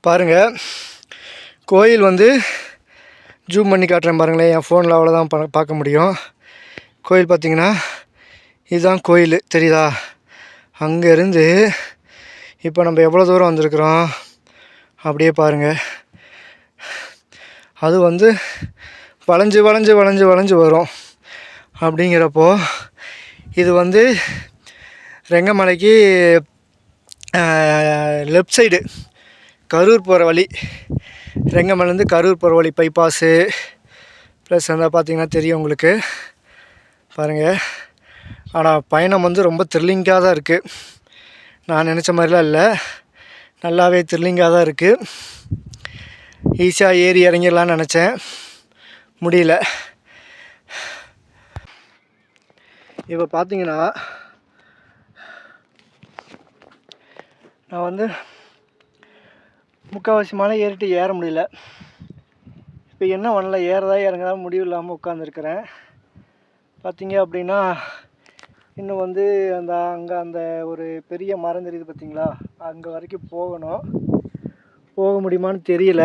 பாருங்கள், கோயில் வந்து ஜூம் பண்ணி காட்டுறேன் பாருங்களேன். என் ஃபோனில் அவ்வளோதான் பார்க்க முடியும். கோயில் பார்த்திங்கன்னா இதுதான் கோயில், தெரியுதா? அங்கேருந்து இப்போ நம்ம எவ்வளோ தூரம் வந்திருக்குறோம் அப்படியே பாருங்கள். அது வந்து வளைஞ்சு வளைஞ்சு வளைஞ்சு வளைஞ்சு வரும். அப்படிங்கிறப்போ இது வந்து ரெங்கமலைக்கு லெஃப்ட் சைடு கரூர் போகிற வழி. ரெங்கமலைலேருந்து கரூர் போகிற வழி பைபாஸு ப்ளஸ் அந்த பார்த்திங்கன்னா தெரியும் உங்களுக்கு பாருங்கள். ஆனால் பயணம் வந்து ரொம்ப த்ரில்லிங்காக தான் இருக்குது. நான் நினச்ச மாதிரிலாம் இல்லை, நல்லாவே த்ரில்லிங்காக தான் இருக்குது. ஈஸியாக ஏறி இறங்கிடலான்னு நினச்சேன், முடியல. இப்போ பார்த்தீங்கன்னா நான் வந்து முக்கால்வாசி மலை ஏறிட்டு ஏற முடியல. இப்போ என்ன பண்ணல, ஏறதா இறங்கதா முடிவு இல்லாமல் உட்காந்துருக்குறேன். பார்த்தீங்க அப்படின்னா இன்னும் வந்து அங்கே அந்த ஒரு பெரிய மரம் தெரியுது பார்த்தீங்களா, அங்கே வரைக்கும் போகணும். போக முடியுமான்னு தெரியல.